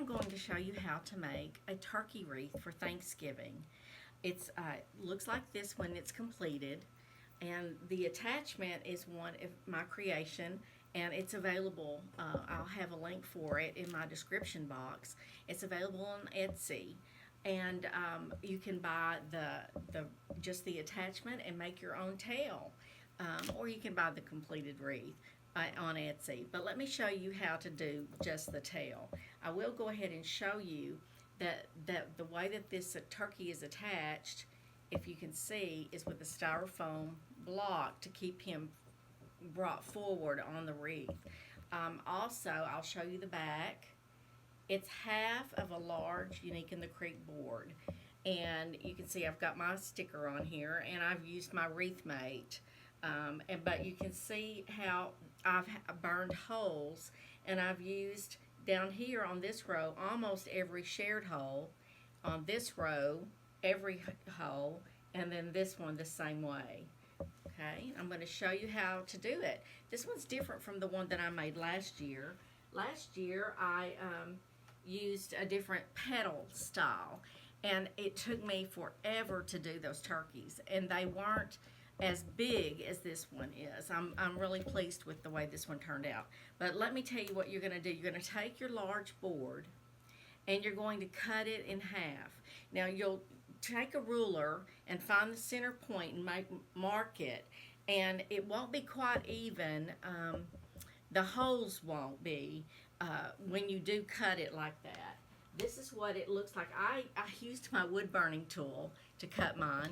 I'm going to show you how to make a turkey wreath for Thanksgiving. It's looks like this when it's completed, and the attachment is one of my creation, and it's available. I'll have a link for it in my description box. It's available on Etsy, and you can buy the just the attachment and make your own tail, or you can buy the completed wreath on Etsy. But let me show you how to do just the tail. I will go ahead and show you that the way that this turkey is attached, if you can see, is with a styrofoam block to keep him brought forward on the wreath. Also, I'll show you the back. It's half of a large Unique in the Creek board, and you can see I've got my sticker on here, and I've used my wreath mate. But you can see how I've burned holes, and I've used down here on this row almost every shared hole, on this row every hole, and then this one the same way. Okay, I'm going to show you how to do it. This one's different from the one that I made last year. Last year I used a different petal style, and it took me forever to do those turkeys, and they weren't as big as this one is. I'm really pleased with the way this one turned out. But let me tell you what you're going to do. You're going to take your large board and you're going to cut it in half. Now you'll take a ruler and find the center point and mark it, and it won't be quite even. The holes won't be when you do cut it like that. This is what it looks like. I used my wood burning tool to cut mine.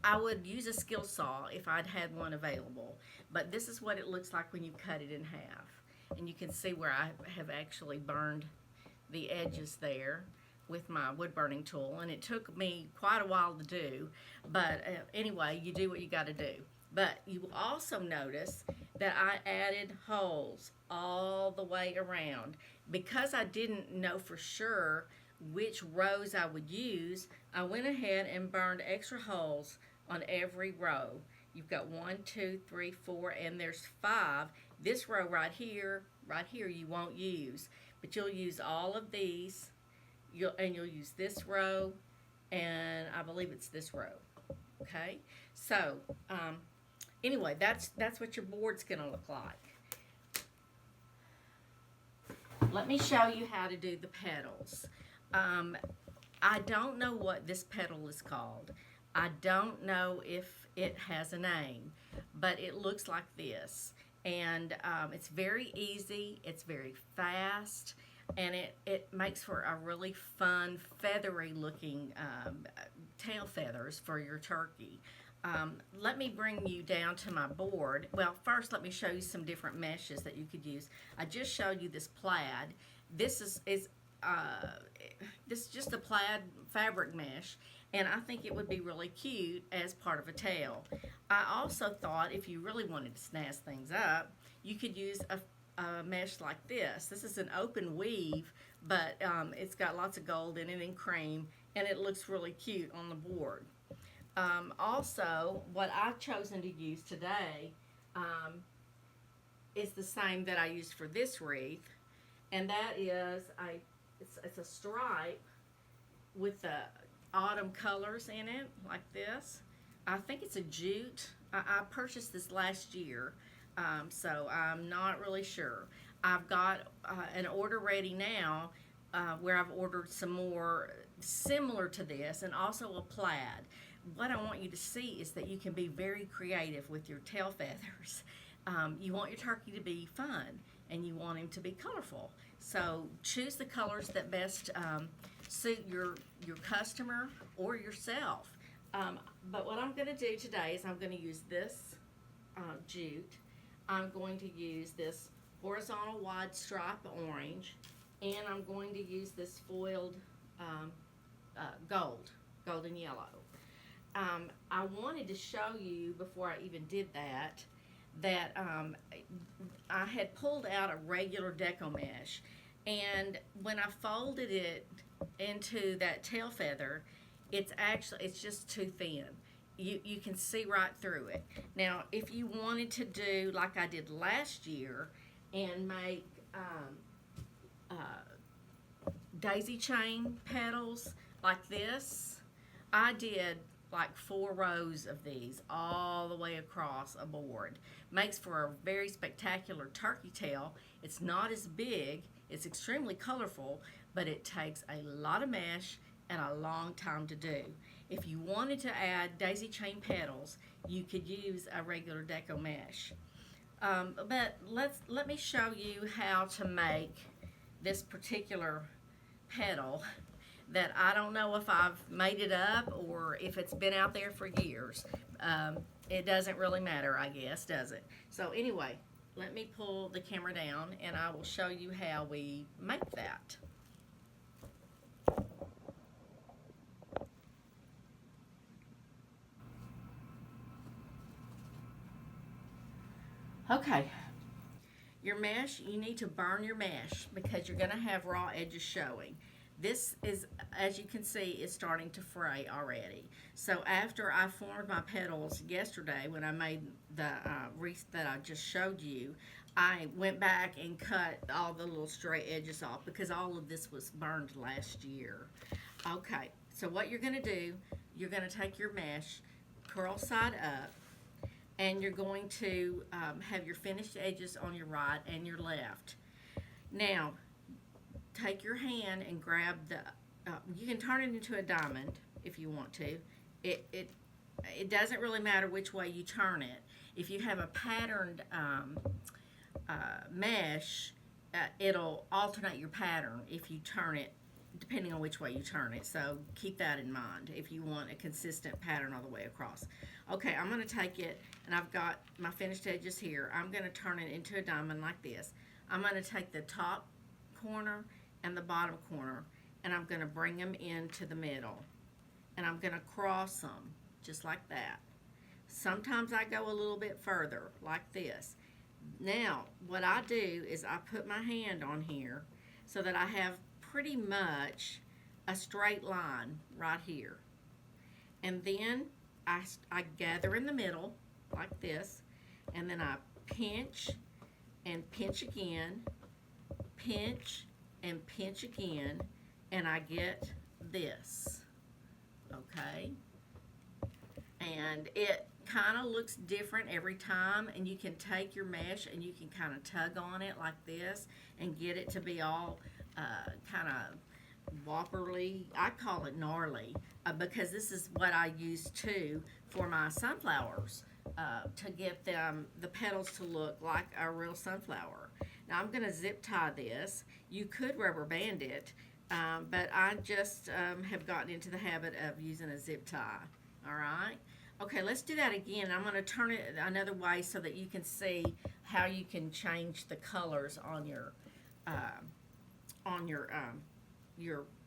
I would use a skill saw if I'd had one available, but this is what it looks like when you cut it in half. And you can see where I have actually burned the edges there with my wood burning tool, and it took me quite a while to do, but anyway, you do what you got to do. But you will also notice that I added holes all the way around. Because I didn't know for sure which rows I would use, I went ahead and burned extra holes on every row. You've got 1, 2, 3, 4, and there's 5. This row right here you won't use, but you'll use all of these. You'll use this row, and I believe it's this row. Okay, so anyway, that's what your board's gonna look like. Let me show you how to do the petals. I don't know what this petal is called. I don't know if it has a name, but it looks like this. And it's very easy, it's very fast, and it makes for a really fun, feathery looking tail feathers for your turkey. Let me bring you down to my board. Well, first let me show you some different meshes that you could use. I just showed you this plaid. This is just a plaid fabric mesh, and I think it would be really cute as part of a tail. I also thought if you really wanted to snazz things up, you could use a mesh like this. This is an open weave, but it's got lots of gold in it and cream, and it looks really cute on the board. Also, what I've chosen to use today is the same that I used for this wreath, and that is it's a stripe with the autumn colors in it, like this. I think it's a jute. I purchased this last year, so I'm not really sure. I've got an order ready now where I've ordered some more similar to this, and also a plaid. What I want you to see is that you can be very creative with your tail feathers. You want your turkey to be fun, and you want him to be colorful. So choose the colors that best suit your customer or yourself. But what I'm going to do today is I'm going to use this jute. I'm going to use this horizontal wide stripe orange, and I'm going to use this foiled golden yellow. I wanted to show you before I even did that I had pulled out a regular deco mesh, and when I folded it into that tail feather, it's just too thin. You can see right through it. Now, if you wanted to do like I did last year and make daisy chain petals like this. I did like 4 rows of these all the way across a board. Makes for a very spectacular turkey tail. It's not as big, it's extremely colorful, but it takes a lot of mesh and a long time to do. If you wanted to add daisy chain petals, you could use a regular deco mesh. But let me show you how to make this particular petal that I don't know if I've made it up or if it's been out there for years. It doesn't really matter, I guess, does it? So anyway, let me pull the camera down and I will show you how we make that. Okay, your mesh, you need to burn your mesh because you're going to have raw edges showing. This is, as you can see, is starting to fray already. So after I formed my petals yesterday when I made the wreath that I just showed you, I went back and cut all the little stray edges off because all of this was burned last year. Okay, so what you're going to do, you're going to take your mesh, curl side up, and you're going to have your finished edges on your right and your left. Now, take your hand and grab the, you can turn it into a diamond if you want to. It doesn't really matter which way you turn it. If you have a patterned mesh, it'll alternate your pattern if you turn it, depending on which way you turn it. So keep that in mind if you want a consistent pattern all the way across. Okay, I'm going to take it, and I've got my finished edges here. I'm going to turn it into a diamond like this. I'm going to take the top corner and the bottom corner, and I'm going to bring them into the middle. And I'm going to cross them just like that. Sometimes I go a little bit further, like this. Now, what I do is I put my hand on here so that I have pretty much a straight line right here. And then I gather in the middle like this, and then I pinch and pinch again, pinch and pinch again, and I get this, okay? And it kind of looks different every time, and you can take your mesh and you can kind of tug on it like this and get it to be all kind of whopperly. I call it gnarly because this is what I use too for my sunflowers to get the petals to look like a real sunflower. Now I'm going to zip tie this. You could rubber band it, but I just have gotten into the habit of using a zip tie. All right. Okay, let's do that again. I'm going to turn it another way so that you can see how you can change the colors on your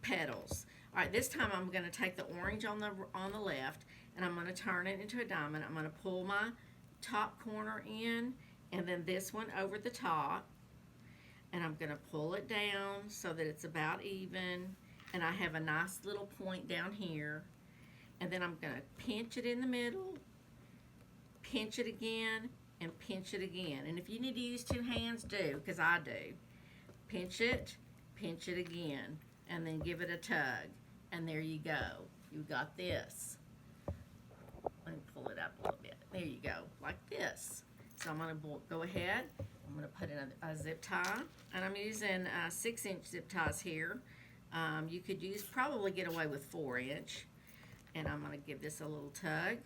petals. All right, this time I'm going to take the orange on the left, and I'm going to turn it into a diamond. I'm going to pull my top corner in, and then this one over the top, and I'm going to pull it down so that it's about even, and I have a nice little point down here. And then I'm going to pinch it in the middle, pinch it again, and pinch it again. And if you need to use 2 hands, do, because I do. Pinch it again, and then give it a tug. And there you go. You got this. Let me pull it up a little bit. There you go, like this. So I'm going to go ahead. I'm going to put in a zip tie. And I'm using 6-inch zip ties here. You could probably get away with 4-inch. And I'm going to give this a little tug.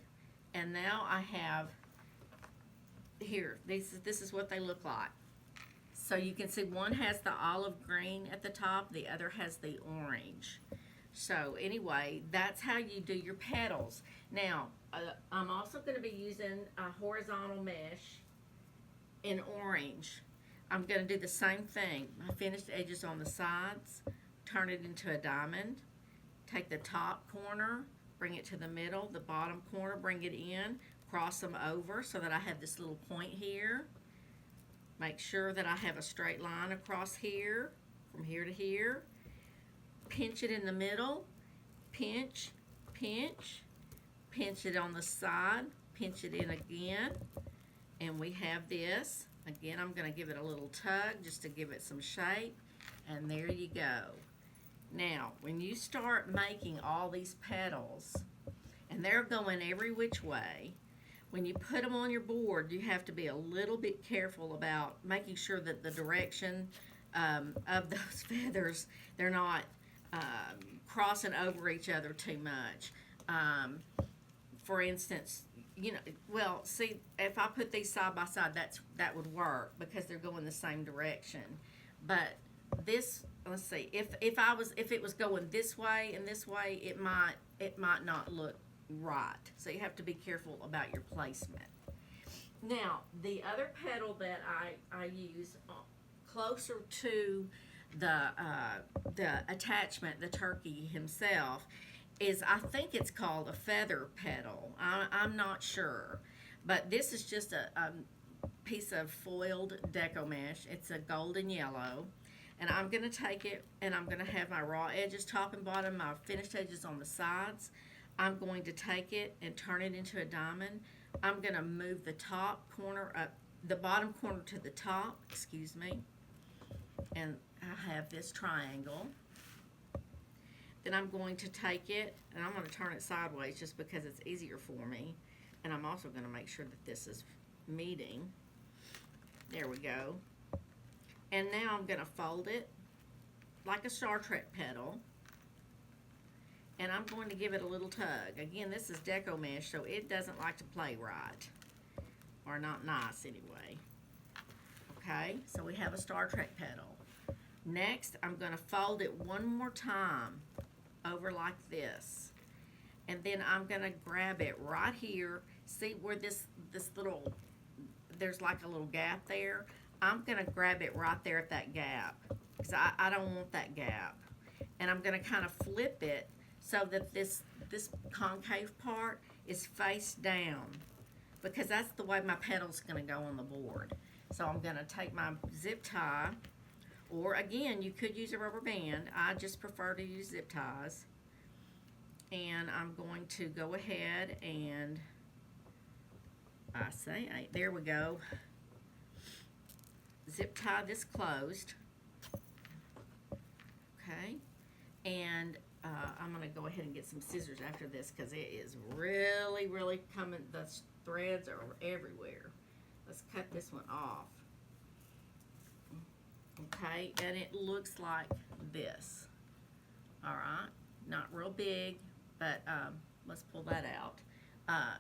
And now I have here, this is what they look like. So you can see one has the olive green at the top, the other has the orange. So anyway, that's how you do your petals. Now, I'm also going to be using a horizontal mesh in orange. I'm going to do the same thing. My finished edges on the sides, turn it into a diamond, take the top corner, bring it to the middle, the bottom corner, bring it in, cross them over so that I have this little point here. Make sure that I have a straight line across here, from here to here. Pinch it in the middle, pinch, pinch, pinch it on the side, pinch it in again, and we have this. Again, I'm going to give it a little tug just to give it some shape, and there you go. Now, when you start making all these petals, and they're going every which way, when you put them on your board, you have to be a little bit careful about making sure that the direction of those feathers, they're not crossing over each other too much. For instance, you know, well, see, if I put these side by side, that would work because they're going the same direction. But this, let's see, if it was going this way and this way, it might not look right. So you have to be careful about your placement. Now, the other petal that I use closer to the attachment, the turkey himself, is, I think it's called a feather petal. I'm not sure, but this is just a piece of foiled deco mesh. It's a golden yellow, and I'm going to take it and I'm going to have my raw edges top and bottom, my finished edges on the sides. I'm going to take it and turn it into a diamond. I'm going to move the top corner up, the bottom corner to the top, excuse me, and I have this triangle. Then I'm going to take it and I'm going to turn it sideways just because it's easier for me. And I'm also going to make sure that this is meeting. There we go. And now I'm going to fold it like a Star Trek petal. And I'm going to give it a little tug. Again, this is deco mesh, so it doesn't like to play right. Or not nice anyway. Okay, so we have a Star Trek petal. Next, I'm going to fold it one more time over like this. And then I'm going to grab it right here. See where this little, there's like a little gap there? I'm going to grab it right there at that gap. Because I don't want that gap. And I'm going to kind of flip it so that this concave part is face down, because that's the way my petal's going to go on the board. So I'm going to take my zip tie, or again, you could use a rubber band. I just prefer to use zip ties. And I'm going to go ahead and, there we go. Zip tie this closed. Okay. And I'm going to go ahead and get some scissors after this because it is really, really coming. The threads are everywhere. Let's cut this one off. Okay, and it looks like this. All right, not real big, but let's pull that out.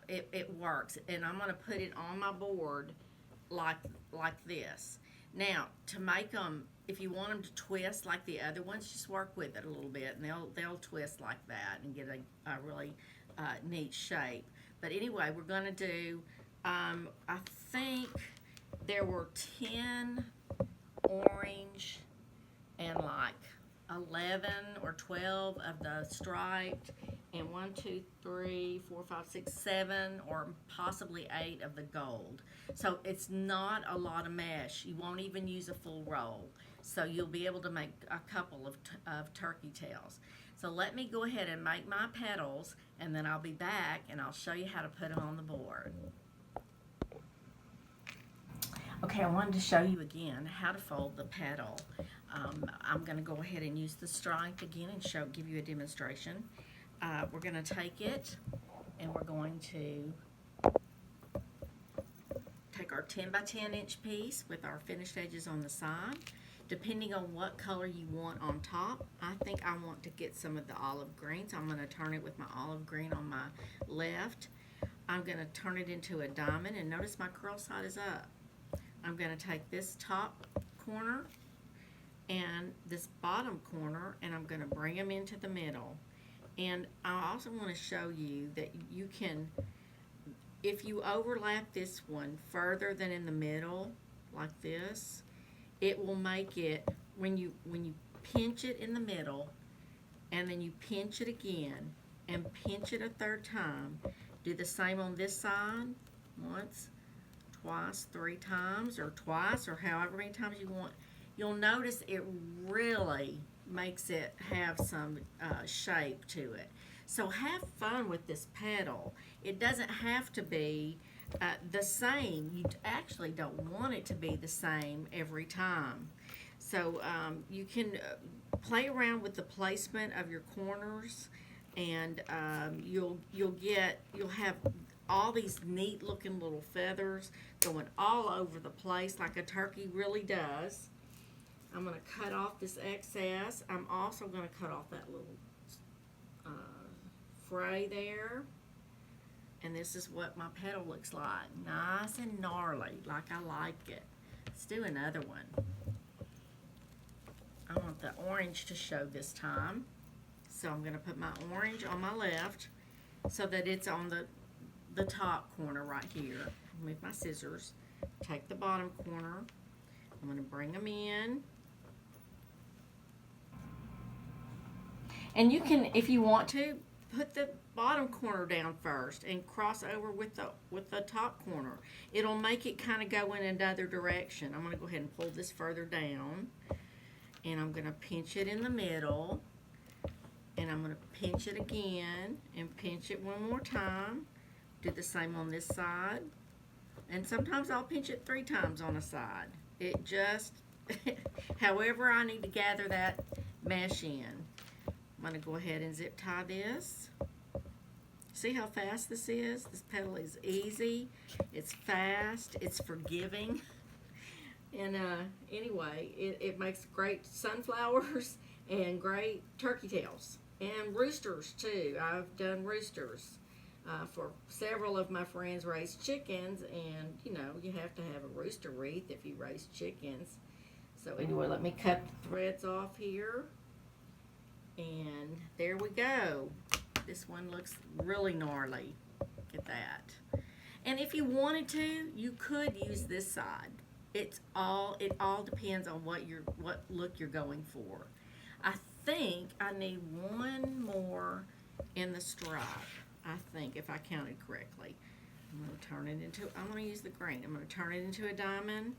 It works, and I'm going to put it on my board like this. Now, to make them, if you want them to twist like the other ones, just work with it a little bit, and they'll twist like that and get a really neat shape. But anyway, we're going to do, I think there were 10 orange and like 11 or 12 of the striped, and 1, 2, 3, 4, 5, 6, 7, or possibly 8 of the gold. So it's not a lot of mesh. You won't even use a full roll. So you'll be able to make a couple of turkey tails. So let me go ahead and make my petals, and then I'll be back and I'll show you how to put them on the board. Okay, I wanted to show you again how to fold the petal. I'm going to go ahead and use the stripe again and give you a demonstration. We're going to take it and we're going to take our 10 by 10 inch piece with our finished edges on the side. Depending on what color you want on top, I think I want to get some of the olive green, so I'm going to turn it with my olive green on my left. I'm going to turn it into a diamond, and notice my curl side is up. I'm going to take this top corner and this bottom corner, and I'm going to bring them into the middle. And I also want to show you that you can, if you overlap this one further than in the middle, like this, it will make it, when you pinch it in the middle, and then you pinch it again, and pinch it a third time, do the same on this side, once, twice, 3 times, or twice, or however many times you want. You'll notice it really makes it have some shape to it. So have fun with this petal. It doesn't have to be the same. You actually don't want it to be the same every time. So you can play around with the placement of your corners, and you'll have all these neat looking little feathers going all over the place like a turkey really does. I'm going to cut off this excess. I'm also going to cut off that little fray there. And this is what my petal looks like. Nice and gnarly, like I like it. Let's do another one. I want the orange to show this time. So I'm going to put my orange on my left so that it's on the top corner right here. Move my scissors. Take the bottom corner. I'm going to bring them in. And you can, if you want to, put the bottom corner down first and cross over with the top corner. It'll make it kind of go in another direction. I'm going to go ahead and pull this further down. And I'm going to pinch it in the middle. And I'm going to pinch it again and pinch it one more time. Do the same on this side. And sometimes I'll pinch it 3 times on a side. It just, however I need to gather that mesh in. I'm going to go ahead and zip tie this. See how fast this is? This petal is easy. It's fast. It's forgiving. And anyway, it makes great sunflowers and great turkey tails. And roosters too. I've done roosters. For several of my friends raise chickens, and you know, you have to have a rooster wreath if you raise chickens. So anyway, let me cut the threads off here. And there we go. This one looks really gnarly. Look at that. And if you wanted to, you could use this side. It all depends on what look you're going for. I think I need one more in the stripe. I think, if I counted correctly. I'm going to use the green. I'm going to turn it into a diamond.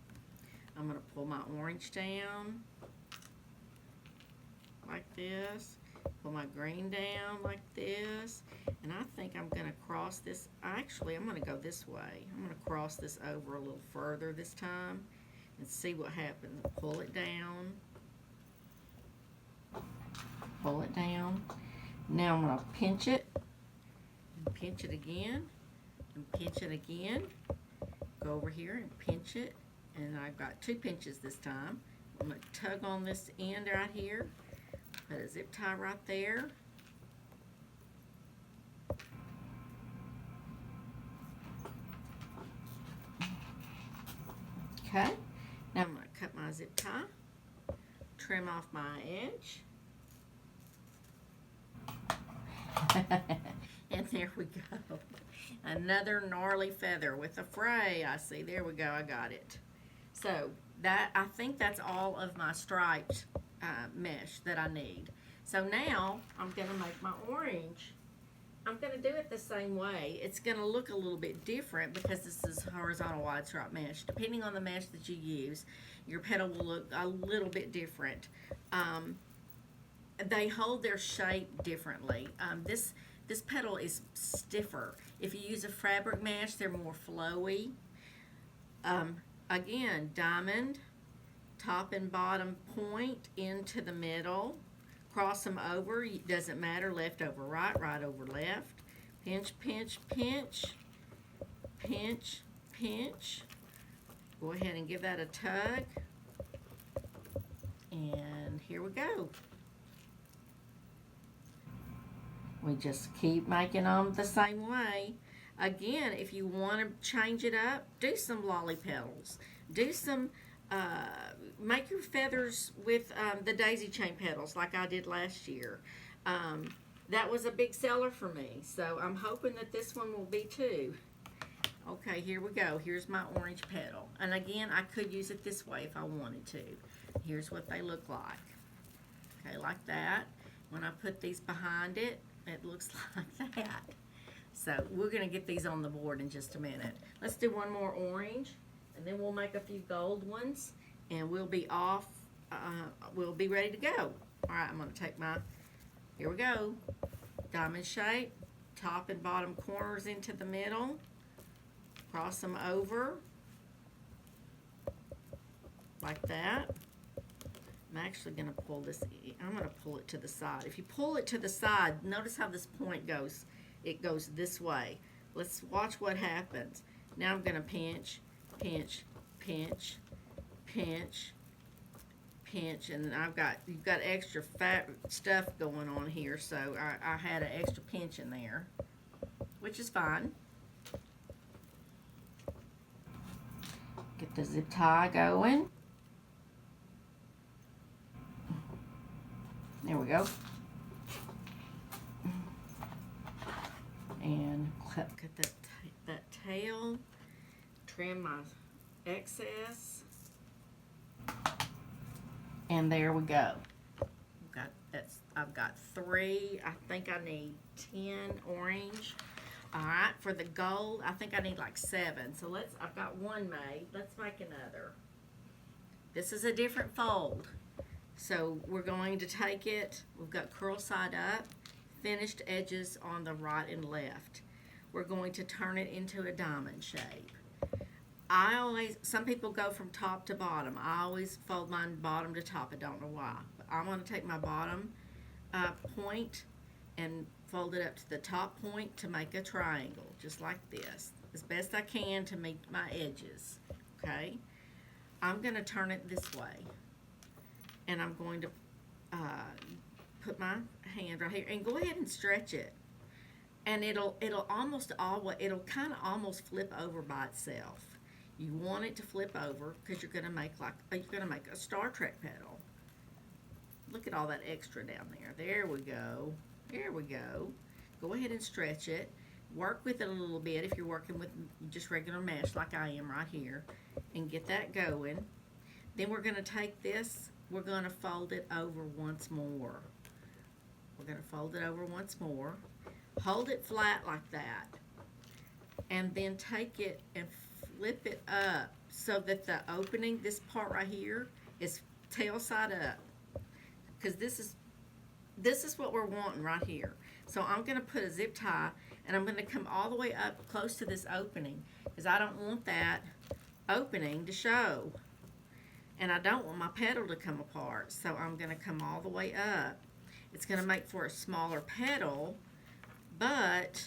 I'm going to pull my orange down like this. Pull my green down like this. And I think I'm going to cross this. Actually, I'm going to go this way. I'm going to cross this over a little further this time and see what happens. Pull it down. Pull it down. Now I'm going to pinch it. Pinch it again, and pinch it again. Go over here and pinch it, and I've got 2 pinches this time. I'm going to tug on this end right here, put a zip tie right there. Okay, now I'm going to cut my zip tie, trim off my edge. And there we go. Another gnarly feather with a fray. I see. There we go. I got it. So I think that's all of my striped mesh that I need. So now I'm going to make my orange. I'm going to do it the same way. It's going to look a little bit different because this is horizontal wide stripe mesh. Depending on the mesh that you use, your petal will look a little bit different. They hold their shape differently. This petal is stiffer. If you use a fabric mesh, they're more flowy. Again, diamond, top and bottom point into the middle. Cross them over, doesn't matter, left over right, right over left. Pinch, pinch, pinch, pinch, pinch. Go ahead and give that a tug. And here we go. We just keep making them the same way. Again, if you want to change it up, do some lolly petals. Do some, make your feathers with the daisy chain petals like I did last year. That was a big seller for me, so I'm hoping that this one will be too. Okay, here we go. Here's my orange petal. And again, I could use it this way if I wanted to. Here's what they look like. Okay, like that. When I put these behind it, it looks like that. So we're going to get these on the board in just a minute. Let's do one more orange, and then we'll make a few gold ones, and we'll be off. We'll be ready to go. All right, I'm going to take my, here we go, diamond shape, top and bottom corners into the middle, cross them over like that. I'm actually going to pull this, I'm going to pull it to the side. If you pull it to the side, notice how this point goes. It goes this way. Let's watch what happens. Now I'm going to pinch, pinch, pinch, pinch, pinch, and you've got extra fat stuff going on here, so I had an extra pinch in there, which is fine. Get the zip tie going. There we go. And cut that tail, trim my excess, and there we go. I've got 3. I think I need 10 orange. All right, for the gold, I think I need like 7. So I've got 1 made. Let's make another. This is a different fold. So we're going to take it, we've got curl side up, finished edges on the right and left. We're going to turn it into a diamond shape. Some people go from top to bottom. I always fold mine bottom to top. I don't know why. But I'm going to take my bottom point and fold it up to the top point to make a triangle, just like this, as best I can to meet my edges, okay? I'm going to turn it this way, and I'm going to put my hand right here, and go ahead and stretch it, and it'll kind of almost flip over by itself. You want it to flip over because you're going to make a Star Trek petal. Look at all that extra down there. There we go. There we go. Go ahead and stretch it. Work with it a little bit if you're working with just regular mesh like I am right here, and get that going. Then we're going to take this, we're going to fold it over once more. We're going to fold it over once more. Hold it flat like that. And then take it and flip it up so that the opening, this part right here, is tail side up. Because this is what we're wanting right here. So I'm going to put a zip tie, and I'm going to come all the way up close to this opening, because I don't want that opening to show. And I don't want my petal to come apart, so I'm going to come all the way up. It's going to make for a smaller petal, but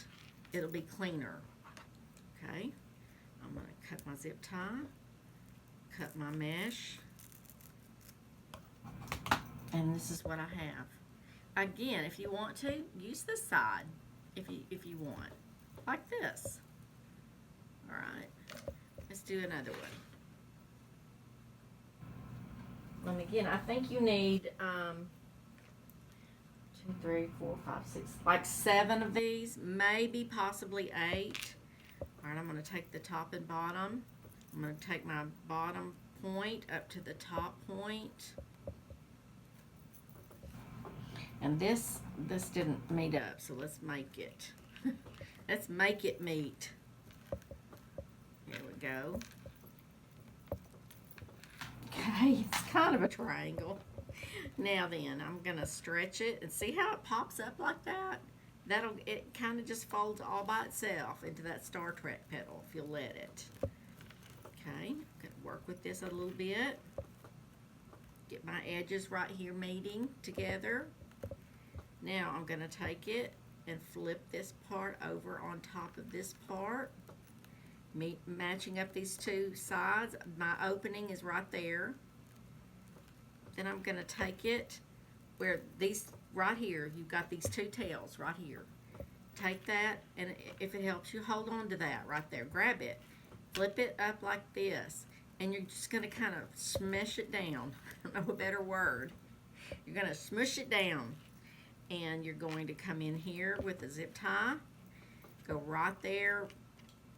it'll be cleaner. Okay, I'm going to cut my zip tie, cut my mesh, and this is what I have. Again, if you want to, use this side if you want, like this. All right, let's do another one. And again, I think you need 2, 3, 4, 5, 6, like 7 of these, maybe possibly 8. All right, I'm going to take the top and bottom. I'm going to take my bottom point up to the top point. And this didn't meet up, so let's make it. Let's make it meet. There we go. Okay, it's kind of a triangle. Now then, I'm going to stretch it, and see how it pops up like that? It kind of just folds all by itself into that Star Trek petal if you'll let it. Okay, I'm going to work with this a little bit. Get my edges right here meeting together. Now I'm going to take it and flip this part over on top of this part, matching up these 2 sides. My opening is right there. Then I'm going to take it where these, right here, you've got these 2 tails right here. Take that, and if it helps you, hold on to that right there. Grab it, flip it up like this, and you're just going to kind of smush it down. I don't know a better word. You're going to smush it down. And you're going to come in here with a zip tie, go right there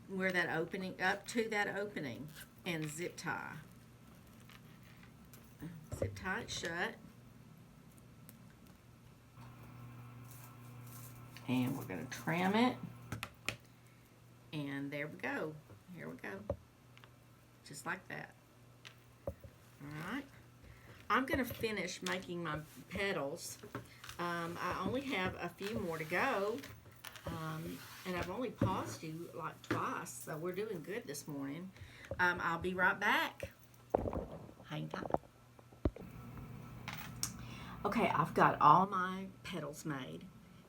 where that opening, up to that opening, and zip tie. Zip tie it shut. And we're going to trim it. And there we go. Here we go. Just like that. Alright. I'm going to finish making my petals. I only have a few more to go, and I've only paused you like twice, so we're doing good this morning. I'll be right back. Hang tight. Okay, I've got all my petals made.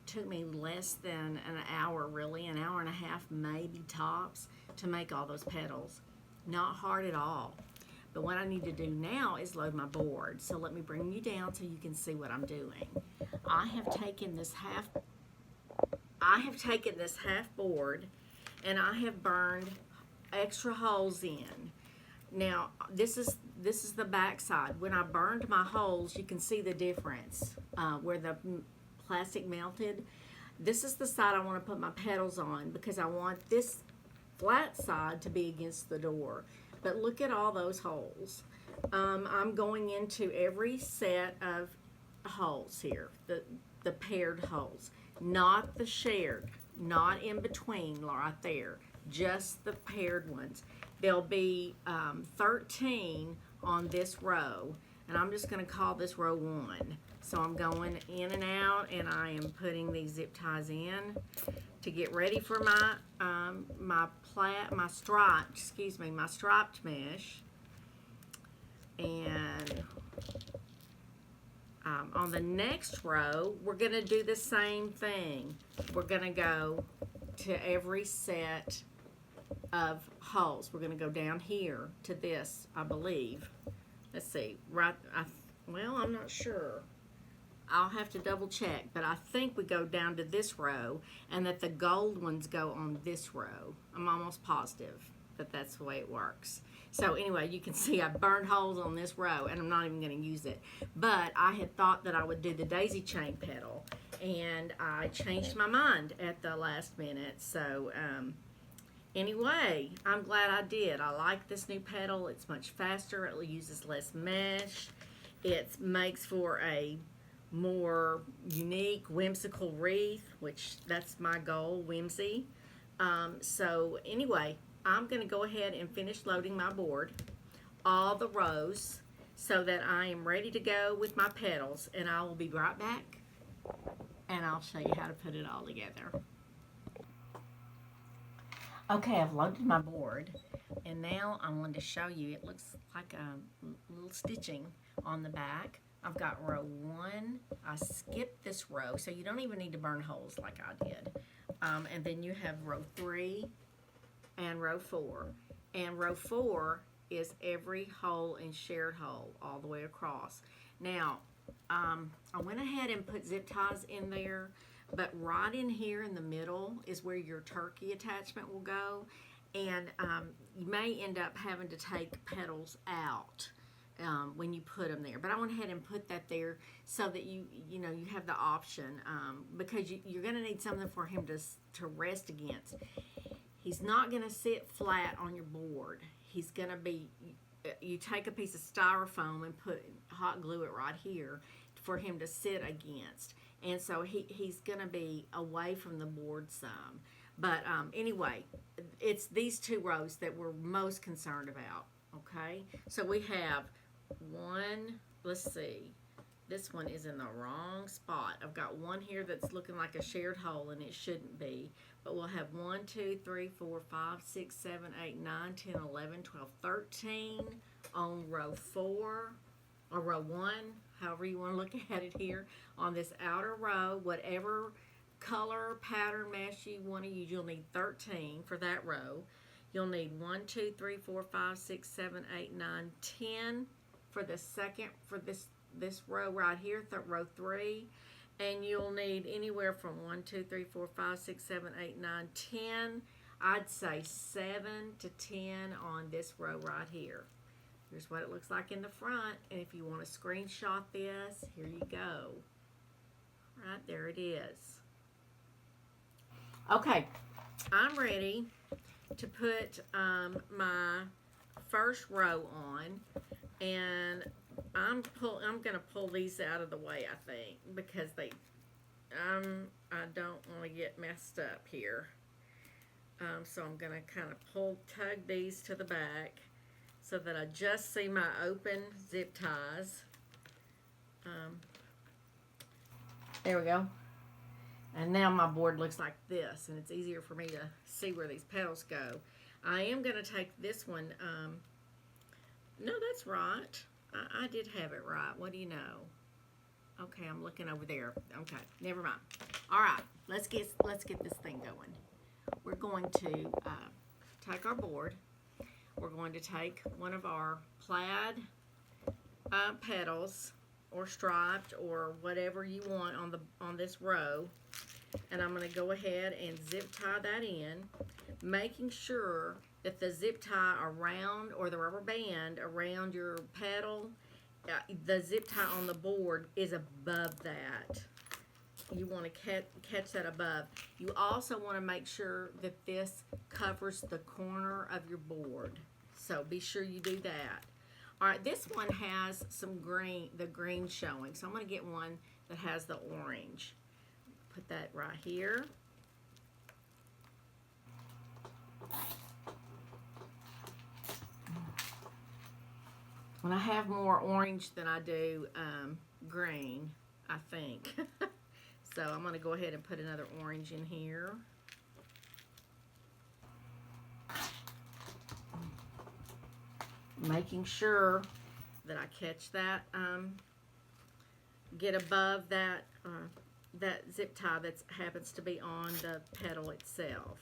Took me less than an hour, really, an hour and a half, maybe tops, to make all those petals. Not hard at all. But what I need to do now is load my board. So let me bring you down so you can see what I'm doing. I have taken this half board and I have burned extra holes in. Now, this is the back side. When I burned my holes, you can see the difference where the plastic melted. This is the side I want to put my petals on because I want this flat side to be against the door. But look at all those holes. I'm going into every set of holes here, the paired holes, not the shared, not in between right there, just the paired ones. There'll be 13 on this row, and I'm just going to call this row 1. So I'm going in and out, and I am putting these zip ties in to get ready for my striped mesh. And on the next row, we're going to do the same thing. We're going to go to every set of holes. We're going to go down here to this, I believe. Let's see. Well, I'm not sure. I'll have to double check, but I think we go down to this row and that the gold ones go on this row. I'm almost positive that that's the way it works. So anyway, you can see I burned holes on this row and I'm not even going to use it. But I had thought that I would do the daisy chain petal, and I changed my mind at the last minute. So anyway, I'm glad I did. I like this new petal. It's much faster. It uses less mesh. It makes for a more unique, whimsical wreath, which that's my goal, whimsy. So anyway, I'm going to go ahead and finish loading my board, all the rows, so that I am ready to go with my petals, and I will be right back, and I'll show you how to put it all together. Okay, I've loaded my board, and now I wanted to show you, it looks like a little stitching on the back. I've got row 1. I skipped this row, so you don't even need to burn holes like I did. And then you have row 3 and row 4. And row 4 is every hole and shared hole all the way across. Now, I went ahead and put zip ties in there, but right in here in the middle is where your turkey attachment will go. And you may end up having to take petals out when you put them there, but I went ahead and put that there so that you have the option, because you're going to need something for him to rest against. He's not going to sit flat on your board. He's going to be, you take a piece of styrofoam and hot glue it right here for him to sit against, and so he's going to be away from the board some. But anyway, it's these 2 rows that we're most concerned about. Okay, so we have 1, let's see, this one is in the wrong spot. I've got 1 here that's looking like a shared hole, and it shouldn't be, but we'll have 1, 2, 3, 4, 5, 6, 7, 8, 9, 10, 11, 12, 13 on row 4, or row 1, however you want to look at it here, on this outer row. Whatever color pattern mesh you want to use, you'll need 13 for that row. You'll need 1, 2, 3, 4, 5, 6, 7, 8, 9, 10 for the second, for this row right here, row 3. And you'll need anywhere from 1, 2, 3, 4, 5, 6, 7, 8, 9, 10. I'd say 7 to 10 on this row right here. Here's what it looks like in the front. And if you want to screenshot this, here you go. Right there it is. Okay, I'm ready to put my first row on, and I'm gonna pull these out of the way, I think, because I don't want to get messed up here. So I'm gonna kind of tug these to the back so that I just see my open zip ties. There we go. And now my board looks like this, and it's easier for me to see where these petals go. I am going to take this one. No, that's right. I did have it right. What do you know? Okay, I'm looking over there. Okay, never mind. All right, let's get this thing going. We're going to take our board. We're going to take one of our plaid petals, or striped, or whatever you want on this row, and I'm going to go ahead and zip tie that in, making sure that the zip tie around, or the rubber band around your petal, the zip tie on the board is above that. You want to catch that above. You also want to make sure that this covers the corner of your board. So be sure you do that. All right, this one has some green, the green showing. So I'm going to get one that has the orange. Put that right here. When I have more orange than I do green, I think. So I'm going to go ahead and put another orange in here. Making sure that I catch that, get above that, that zip tie that happens to be on the petal itself.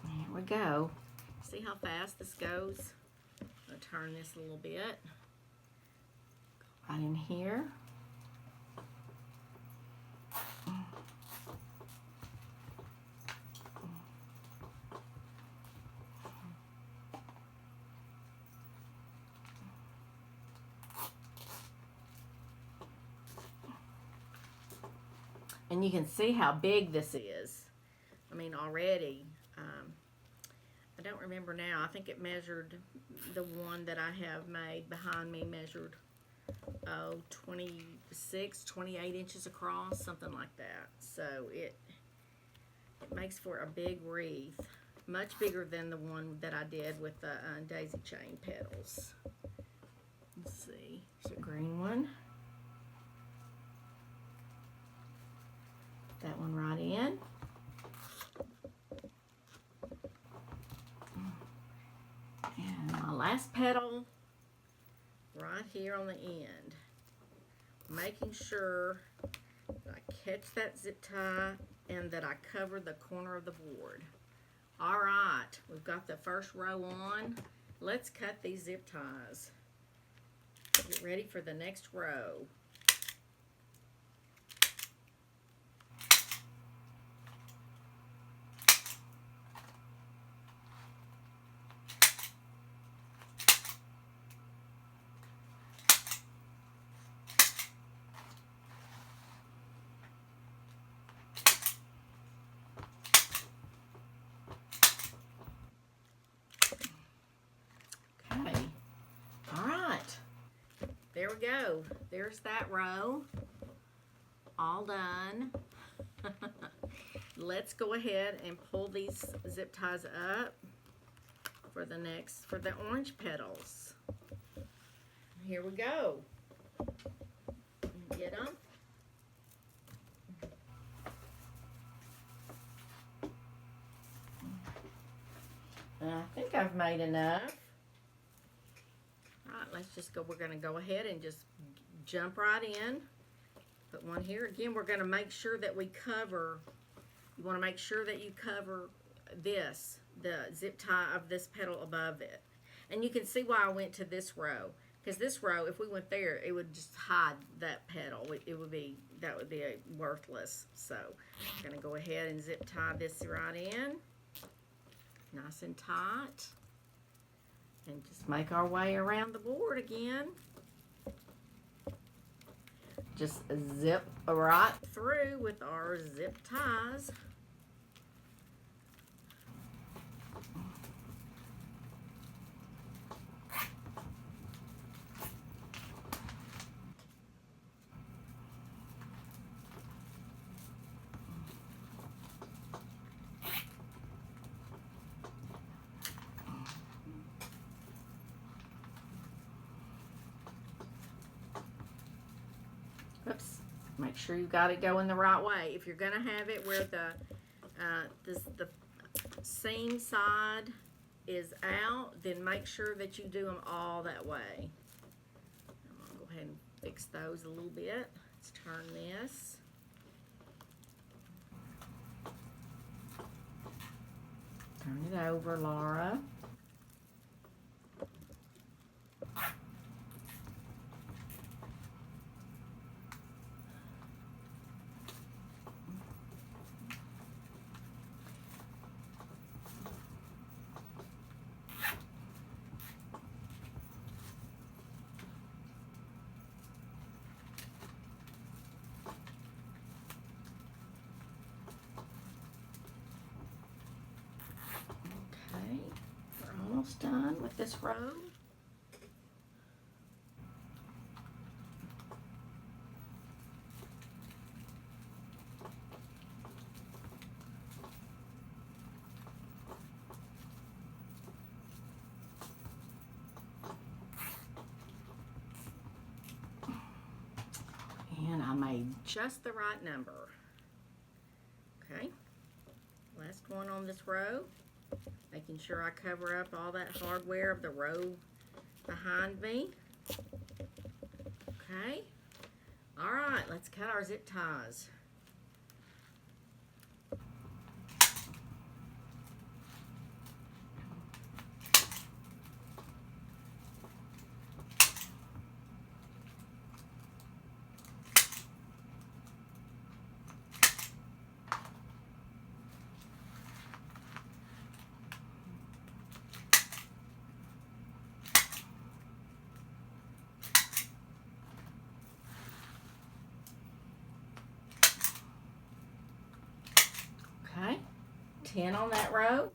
There we go. See how fast this goes? I'm going to turn this a little bit. Go right in here. And you can see how big this is. I mean, already. I don't remember now. I think it measured, the one that I have made behind me measured, 26, 28 inches across, something like that. So it makes for a big wreath, much bigger than the one that I did with the daisy chain petals. Let's see, there's a green one. That one right in. And my last petal right here on the end. Making sure that I catch that zip tie and that I cover the corner of the board. All right, we've got the first row on. Let's cut these zip ties. Get ready for the next row. There we go. There's that row. All done. Let's go ahead and pull these zip ties up for the orange petals. Here we go. Get them. I think I've made enough. All right, let's just go. We're going to go ahead and just jump right in. Put one here. Again, we're going to make sure that we cover, you want to make sure that you cover this, the zip tie of this petal above it. And you can see why I went to this row. Because this row, if we went there, it would just hide that petal. That would be worthless. So I'm going to go ahead and zip tie this right in. Nice and tight. And just make our way around the board again. Just zip right through with our zip ties. Make sure you got it going the right way. If you're going to have it where the seam side is out, then make sure that you do them all that way. I'm going to go ahead and fix those a little bit. Let's turn this. Turn it over, Laura. Almost done with this row. And I made just the right number. Okay, last one on this row. Making sure I cover up all that hardware of the row behind me. Okay. All right, let's cut our zip ties. Okay, 10 on that row.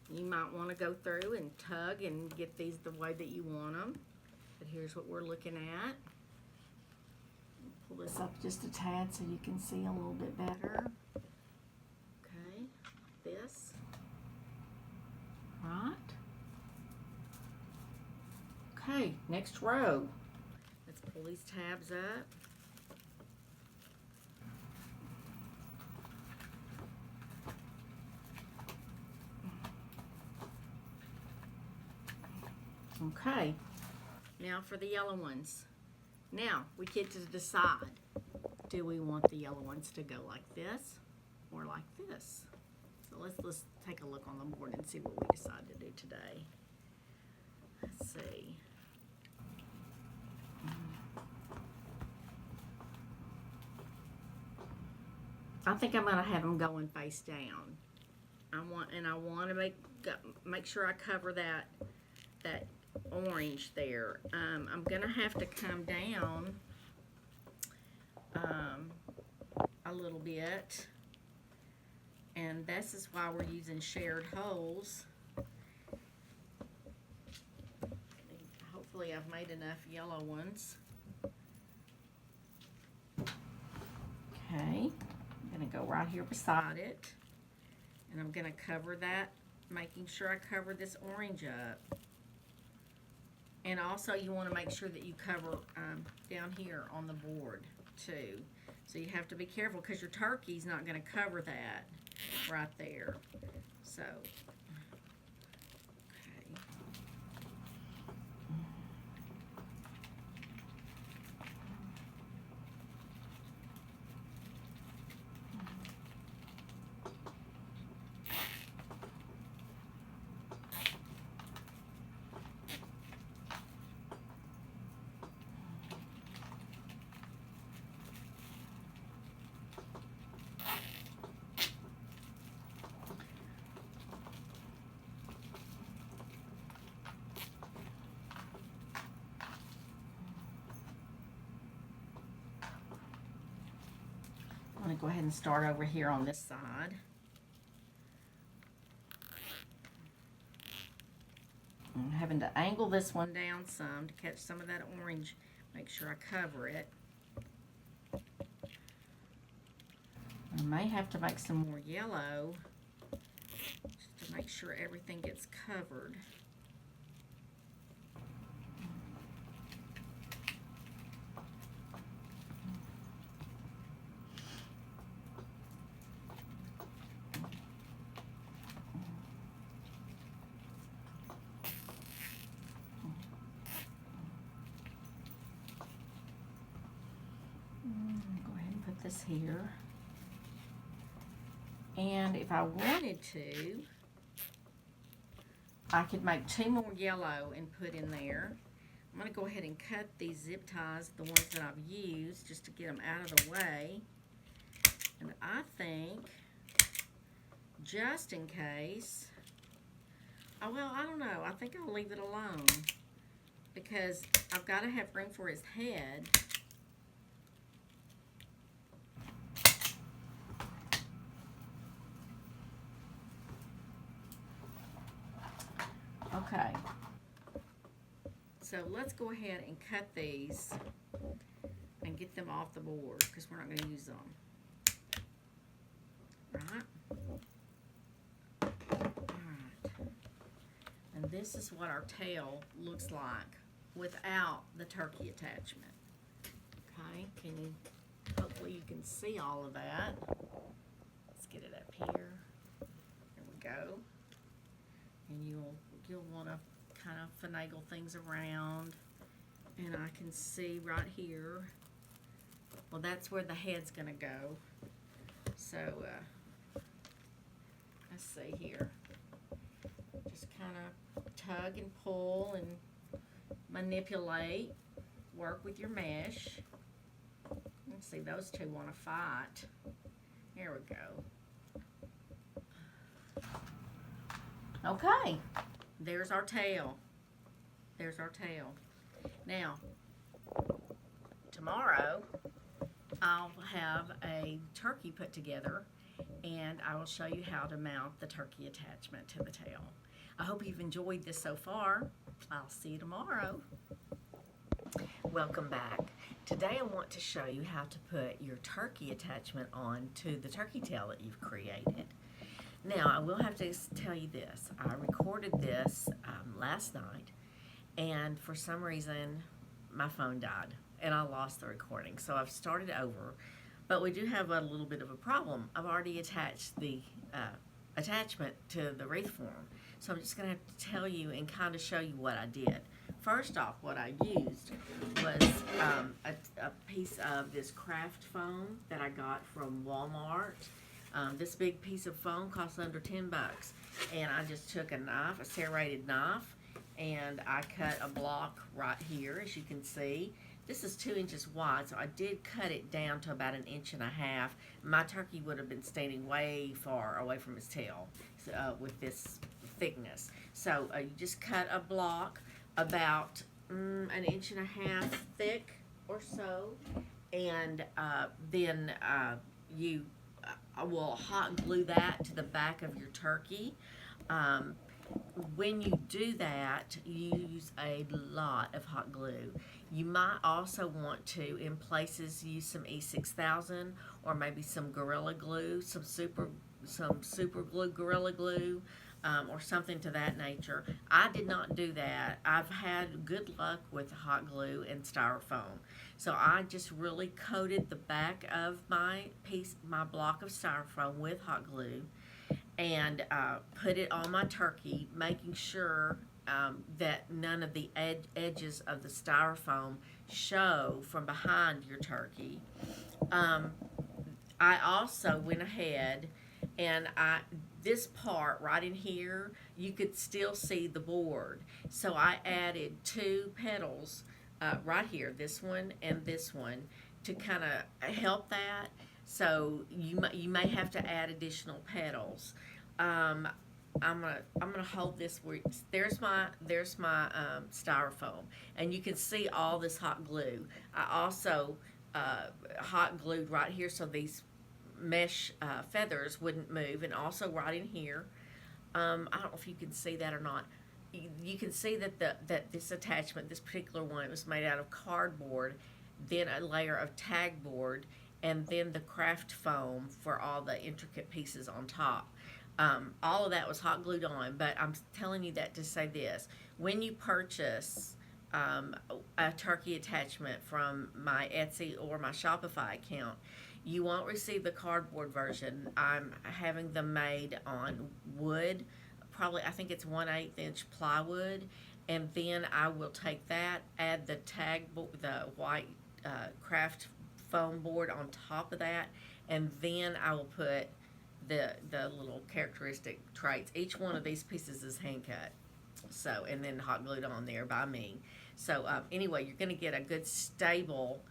You might want to go through and tug and get these the way that you want them. But here's what we're looking at. Pull this up just a tad so you can see a little bit better. Okay, this. Right. Okay, next row. Let's pull these tabs up. Okay, now for the yellow ones. Now we get to decide, do we want the yellow ones to go like this or like this? So let's take a look on the board and see what we decide to do today. Let's see. I think I'm gonna have them going face down. I want to make sure I cover that orange there. I'm gonna have to come down a little bit, and this is why we're using shared holes. Hopefully I've made enough yellow ones. Okay, I'm gonna go right here beside it, and I'm gonna cover that, making sure I cover this orange up. And also you want to make sure that you cover down here on the board too. So you have to be careful because your turkey's not going to cover that right there. So, okay. I'm going to go ahead and start over here on this side. I'm having to angle this one down some to catch some of that orange. Make sure I cover it. I may have to make some more yellow just to make sure everything gets covered. put this here. And if I wanted to, I could make 2 more yellow and put in there. I'm going to go ahead and cut these zip ties, the ones that I've used, just to get them out of the way. And I think, just in case, oh, well, I don't know. I think I'll leave it alone because I've got to have room for his head. Okay. So let's go ahead and cut these and get them off the board because we're not going to use them. Right? Alright. And this is what our tail looks like without the turkey attachment. Okay, hopefully you can see all of that. Let's get it up here. There we go. And you'll want to kind of finagle things around. And I can see right here, well, that's where the head's going to go. So, let's see here. Just kind of tug and pull and manipulate. Work with your mesh. Let's see, those two want to fight. There we go. Okay, there's our tail. There's our tail. Now, tomorrow, I'll have a turkey put together, and I will show you how to mount the turkey attachment to the tail. I hope you've enjoyed this so far. I'll see you tomorrow. Welcome back. Today I want to show you how to put your turkey attachment on to the turkey tail that you've created. Now, I will have to tell you this. I recorded this last night, and for some reason, my phone died, and I lost the recording. So I've started over, but we do have a little bit of a problem. I've already attached the attachment to the wreath form, so I'm just going to have to tell you and kind of show you what I did. First off, what I used was a piece of this craft foam that I got from Walmart. This big piece of foam costs under 10 bucks. And I just took a knife, a serrated knife, and I cut a block right here, as you can see. This is 2 inches wide, so I did cut it down to about 1.5 inches. My turkey would have been standing way far away from his tail with this thickness. So you just cut a block about 1.5 inches thick or so, and then you will hot glue that to the back of your turkey. When you do that, use a lot of hot glue. You might also want to, in places, use some E6000 or maybe some Gorilla Glue, some super glue, Gorilla Glue, or something to that nature. I did not do that. I've had good luck with hot glue and styrofoam. So I just really coated the back of my block of styrofoam with hot glue and put it on my turkey, making sure that none of the edges of the styrofoam show from behind your turkey. I also went ahead and this part right in here, you could still see the board. So I added 2 petals right here, this one and this one, to kind of help that. So you may have to add additional petals. I'm gonna hold this where there's my styrofoam, and you can see all this hot glue. I also hot glued right here so these mesh feathers wouldn't move, and also right in here. I don't know if you can see that or not. You can see that that this attachment, this particular one, it was made out of cardboard, then a layer of tag board, and then the craft foam for all the intricate pieces on top. All of that was hot glued on, but I'm telling you that to say this. When you purchase a turkey attachment from my Etsy or my Shopify account, you won't receive the cardboard version. I'm having them made on wood, probably I think it's 1/8 inch plywood, and then I will take that, add the the white craft foam board on top of that, and then I will put the little characteristic traits. Each one of these pieces is hand cut, so, and then hot glued on there by me. So anyway, you're going to get a good stable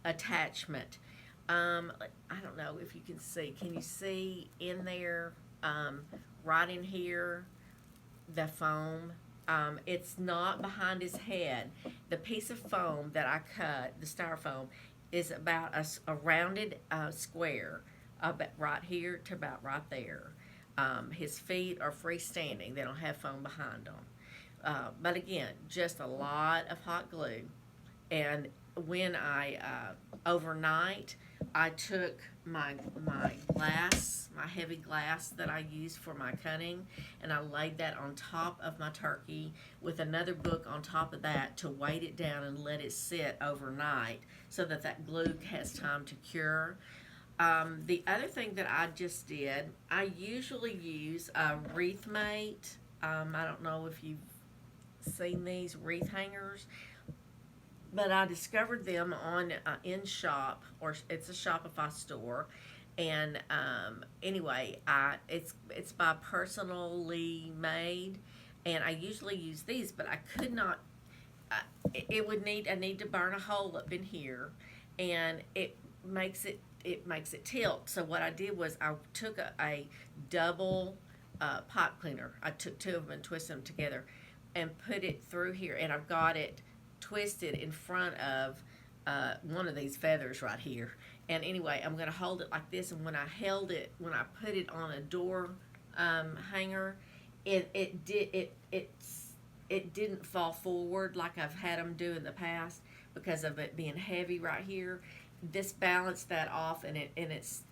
attachment. I don't know if you can see. Can you see in there, right in here, the foam? It's not behind his head. The piece of foam that I cut, the styrofoam, is about a rounded square, about right here to about right there. His feet are freestanding. They don't have foam behind them. But again, just a lot of hot glue. And when I, overnight, I took my glass, my heavy glass that I use for my cutting, and I laid that on top of my turkey with another book on top of that to weight it down and let it sit overnight so that that glue has time to cure. The other thing that I just did, I usually use a wreath mate. I don't know if you've seen these wreath hangers, but I discovered them on in shop, or it's a Shopify store, and anyway, it's by Personally Made, and I usually use these, but I could not. I need to burn a hole up in here, and it makes it tilt. So what I did was I took a double pipe cleaner. I took two of them and twisted them together, and put it through here, and I've got it twisted in front of one of these feathers right here. And anyway, I'm going to hold it like this, and when I put it on a door hanger, it didn't fall forward like I've had them do in the past because of it being heavy right here. This balanced that off, and it's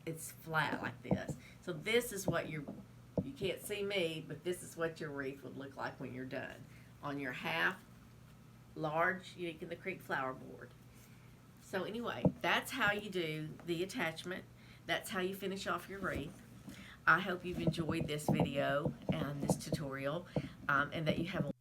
flat like this. So this is what you can't see me, but this is what your wreath would look like when you're done on your half large Unique in the Creek flower board. So anyway, that's how you do the attachment. That's how you finish off your wreath. I hope you've enjoyed this video and this tutorial, and that you have a